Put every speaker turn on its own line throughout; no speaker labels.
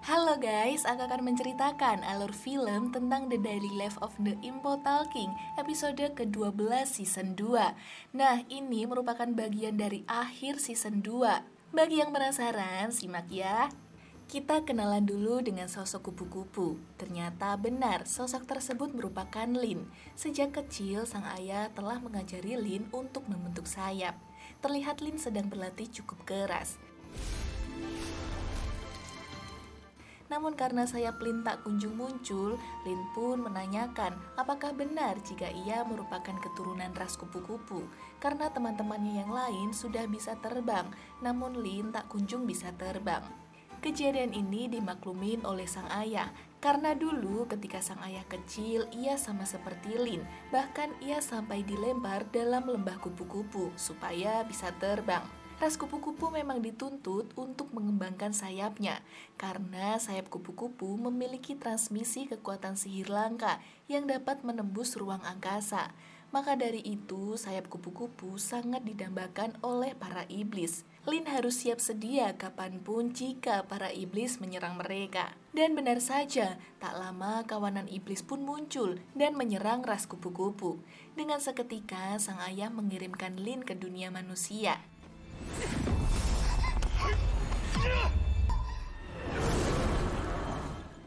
Halo guys, aku akan menceritakan alur film tentang The Daily Life of the Impo Talking episode ke-12 season 2. Nah, ini merupakan bagian dari akhir season 2. Bagi yang penasaran, simak ya. Kita kenalan dulu dengan sosok kupu-kupu. Ternyata benar, sosok tersebut merupakan Lin. Sejak kecil, sang ayah telah mengajari Lin untuk membentuk sayap. Terlihat Lin sedang berlatih cukup keras. Namun karena sayap Lin tak kunjung muncul, Lin pun menanyakan apakah benar jika ia merupakan keturunan ras kupu-kupu. Karena teman-temannya yang lain sudah bisa terbang, namun Lin tak kunjung bisa terbang. Kejadian ini dimaklumin oleh sang ayah, karena dulu ketika sang ayah kecil, ia sama seperti Lin. Bahkan ia sampai dilempar dalam lembah kupu-kupu supaya bisa terbang. Ras kupu-kupu memang dituntut untuk mengembangkan sayapnya, karena sayap kupu-kupu memiliki transmisi kekuatan sihir langka yang dapat menembus ruang angkasa. Maka dari itu, sayap kupu-kupu sangat didambakan oleh para iblis. Lin harus siap sedia kapanpun jika para iblis menyerang mereka. Dan benar saja, tak lama kawanan iblis pun muncul dan menyerang ras kupu-kupu. Dengan seketika, sang ayah mengirimkan Lin ke dunia manusia.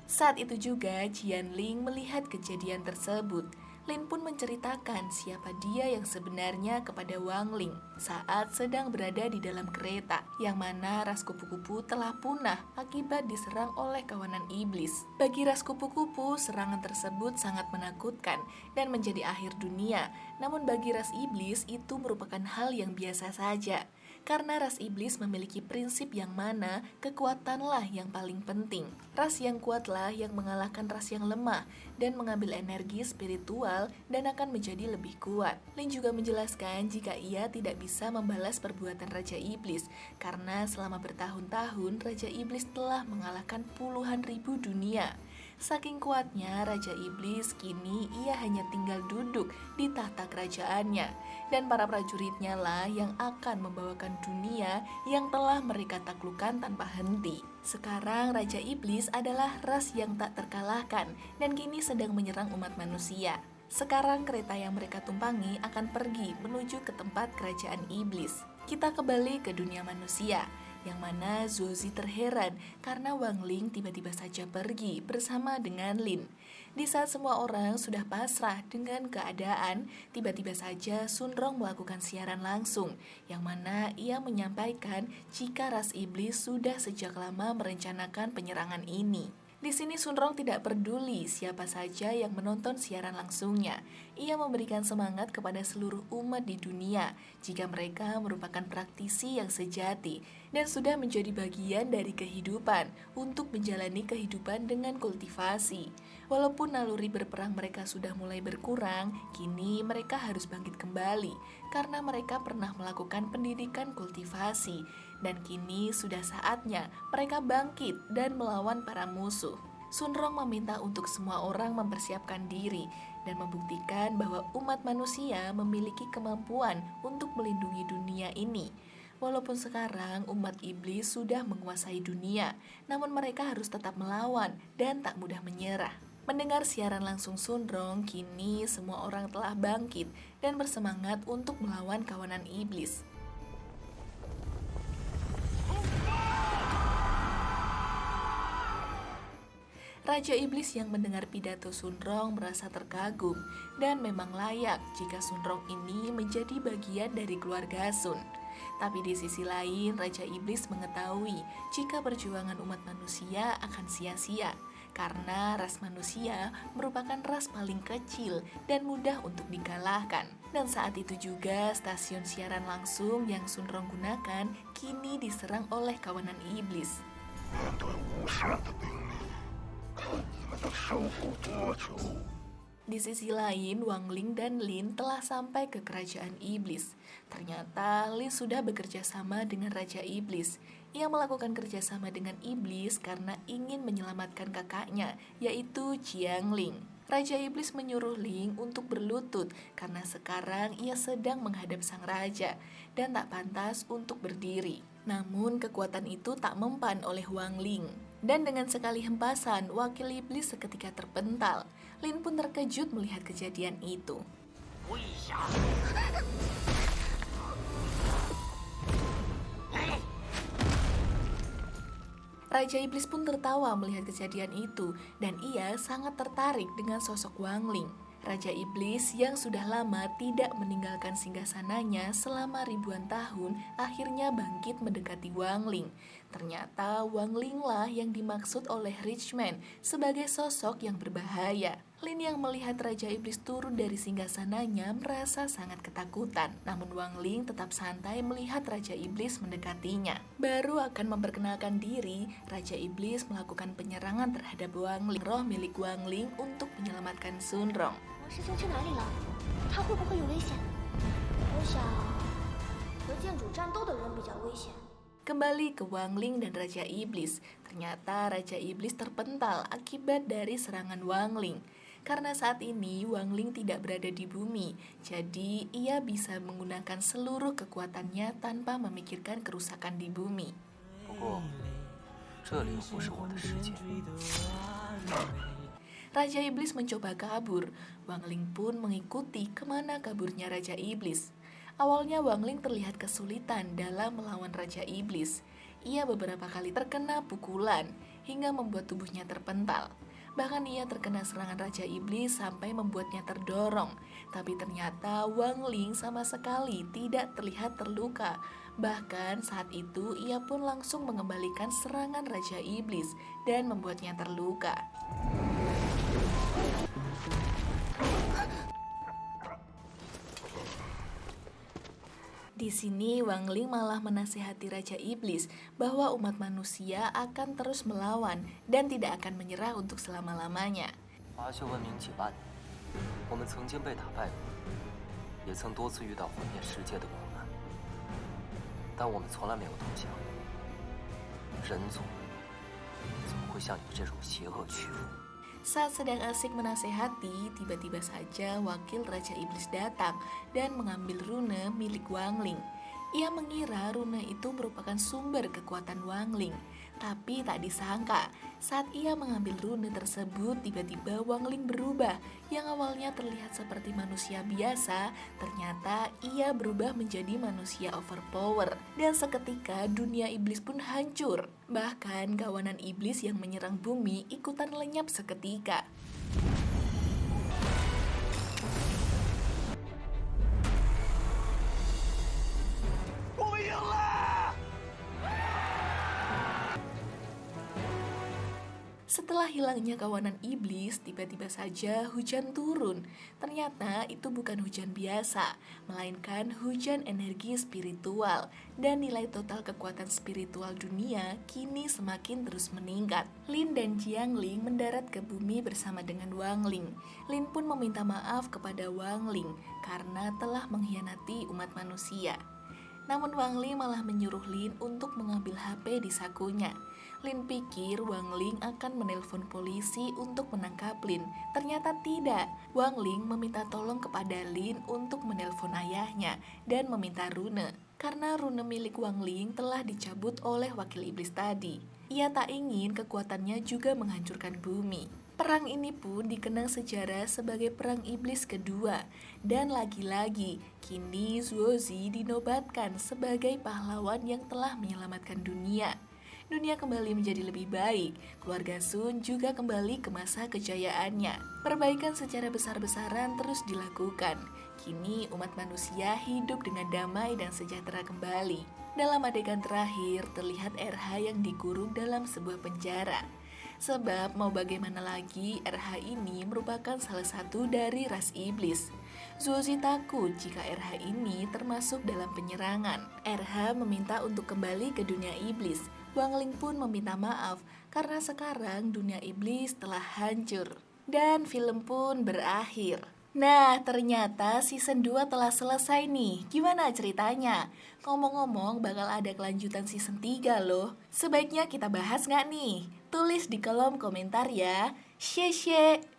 Saat itu juga Jianling melihat kejadian tersebut. Lin pun menceritakan siapa dia yang sebenarnya kepada Wang Ling saat sedang berada di dalam kereta, yang mana ras kupu-kupu telah punah akibat diserang oleh kawanan iblis. Bagi ras kupu-kupu, serangan tersebut sangat menakutkan dan menjadi akhir dunia. Namun bagi ras iblis itu merupakan hal yang biasa saja. Karena ras iblis memiliki prinsip yang mana kekuatanlah yang paling penting. Ras yang kuatlah yang mengalahkan ras yang lemah dan mengambil energi spiritual dan akan menjadi lebih kuat. Lin juga menjelaskan jika ia tidak bisa membalas perbuatan Raja Iblis karena selama bertahun-tahun Raja Iblis telah mengalahkan puluhan ribu dunia. Saking kuatnya Raja Iblis, kini ia hanya tinggal duduk di tahta kerajaannya, dan para prajuritnya lah yang akan membawakan dunia yang telah mereka taklukkan tanpa henti. Sekarang Raja Iblis adalah ras yang tak terkalahkan dan kini sedang menyerang umat manusia. Sekarang kereta yang mereka tumpangi akan pergi menuju ke tempat kerajaan iblis. Kita kembali ke dunia manusia, yang mana Zuozi terheran karena Wang Ling tiba-tiba saja pergi bersama dengan Lin. Di saat semua orang sudah pasrah dengan keadaan, tiba-tiba saja Sun Rong melakukan siaran langsung, yang mana ia menyampaikan jika ras iblis sudah sejak lama merencanakan penyerangan ini. Di sini Sun Rong tidak peduli siapa saja yang menonton siaran langsungnya. Ia memberikan semangat kepada seluruh umat di dunia jika mereka merupakan praktisi yang sejati dan sudah menjadi bagian dari kehidupan untuk menjalani kehidupan dengan kultivasi. Walaupun naluri berperang mereka sudah mulai berkurang, kini mereka harus bangkit kembali karena mereka pernah melakukan pendidikan kultivasi dan kini sudah saatnya mereka bangkit dan melawan para musuh. Sun Rong meminta untuk semua orang mempersiapkan diri dan membuktikan bahwa umat manusia memiliki kemampuan untuk melindungi dunia ini. Walaupun sekarang umat iblis sudah menguasai dunia, namun mereka harus tetap melawan dan tak mudah menyerah. Mendengar siaran langsung Sun Rong, kini semua orang telah bangkit dan bersemangat untuk melawan kawanan iblis. Raja Iblis yang mendengar pidato Sun Rong merasa terkagum dan memang layak jika Sun Rong ini menjadi bagian dari keluarga Sun. Tapi di sisi lain, Raja Iblis mengetahui jika perjuangan umat manusia akan sia-sia karena ras manusia merupakan ras paling kecil dan mudah untuk dikalahkan. Dan saat itu juga stasiun siaran langsung yang Sun Rong gunakan kini diserang oleh kawanan iblis. Di sisi lain, Wang Ling dan Lin telah sampai ke kerajaan iblis. Ternyata Lin sudah bekerja sama dengan Raja Iblis. Ia melakukan kerjasama dengan iblis karena ingin menyelamatkan kakaknya, yaitu Jiangling. Raja Iblis menyuruh Ling untuk berlutut karena sekarang ia sedang menghadap sang raja dan tak pantas untuk berdiri. Namun kekuatan itu tak mempan oleh Wang Ling. Dan dengan sekali hempasan, wakil iblis seketika terpental. Lin pun terkejut melihat kejadian itu. Raja Iblis pun tertawa melihat kejadian itu dan ia sangat tertarik dengan sosok Wang Ling. Raja Iblis yang sudah lama tidak meninggalkan singgasananya selama ribuan tahun akhirnya bangkit mendekati Wang Ling. Ternyata Wang Ling lah yang dimaksud oleh Richman sebagai sosok yang berbahaya. Lin yang melihat Raja Iblis turun dari singgasananya merasa sangat ketakutan. Namun Wang Ling tetap santai melihat Raja Iblis mendekatinya. Baru akan memperkenalkan diri, Raja Iblis melakukan penyerangan terhadap Wang Ling, roh milik Wang Ling untuk menyelamatkan Sun Rong. Kembali ke Wang Ling dan Raja Iblis. Ternyata Raja Iblis terpental akibat dari serangan Wang Ling. Karena saat ini Wang Ling tidak berada di bumi, jadi ia bisa menggunakan seluruh kekuatannya tanpa memikirkan kerusakan di bumi. Raja Iblis mencoba kabur. Wang Ling pun mengikuti kemana kaburnya Raja Iblis. Awalnya Wang Ling terlihat kesulitan dalam melawan Raja Iblis. Ia beberapa kali terkena pukulan hingga membuat tubuhnya terpental. Bahkan ia terkena serangan Raja Iblis sampai membuatnya terdorong. Tapi ternyata Wang Ling sama sekali tidak terlihat terluka. Bahkan saat itu ia pun langsung mengembalikan serangan Raja Iblis dan membuatnya terluka. Di sini Wang Ling malah menasihati Raja Iblis bahwa umat manusia akan terus melawan dan tidak akan menyerah untuk selama-lamanya. Saat sedang asik menasehati, tiba-tiba saja wakil Raja Iblis datang dan mengambil rune milik Wang Ling. Ia mengira rune itu merupakan sumber kekuatan Wang Ling, tapi tak disangka saat ia mengambil rune tersebut tiba-tiba Wang Ling berubah. Yang awalnya terlihat seperti manusia biasa, ternyata ia berubah menjadi manusia overpower. Dan seketika dunia iblis pun hancur. Bahkan kawanan iblis yang menyerang bumi ikutan lenyap seketika. Setelah hilangnya kawanan iblis, tiba-tiba saja hujan turun. Ternyata itu bukan hujan biasa, melainkan hujan energi spiritual. Dan nilai total kekuatan spiritual dunia kini semakin terus meningkat. Lin dan Jiangling mendarat ke bumi bersama dengan Wang Ling. Lin pun meminta maaf kepada Wang Ling karena telah mengkhianati umat manusia. Namun Wang Ling malah menyuruh Lin untuk mengambil HP di sakunya. Lin pikir Wang Ling akan menelpon polisi untuk menangkap Lin. Ternyata tidak. Wang Ling meminta tolong kepada Lin untuk menelpon ayahnya dan meminta rune. Karena rune milik Wang Ling telah dicabut oleh wakil iblis tadi. Ia tak ingin kekuatannya juga menghancurkan bumi. Perang ini pun dikenang sejarah sebagai Perang Iblis kedua. Dan lagi-lagi, kini Zuozi dinobatkan sebagai pahlawan yang telah menyelamatkan dunia. Dunia kembali menjadi lebih baik, keluarga Sun juga kembali ke masa kejayaannya. Perbaikan secara besar-besaran terus dilakukan. Kini umat manusia hidup dengan damai dan sejahtera kembali. Dalam adegan terakhir, terlihat RH yang dikurung dalam sebuah penjara. Sebab mau bagaimana lagi, RH ini merupakan salah satu dari ras iblis. Zuozi takut jika RH ini termasuk dalam penyerangan. RH meminta untuk kembali ke dunia iblis. Wang Ling pun meminta maaf karena sekarang dunia iblis telah hancur. Dan film pun berakhir. Nah, ternyata season 2 telah selesai nih. Gimana ceritanya? Ngomong-ngomong, bakal ada kelanjutan season 3 loh. Sebaiknya kita bahas nggak nih? Tulis di kolom komentar ya. Xie xie.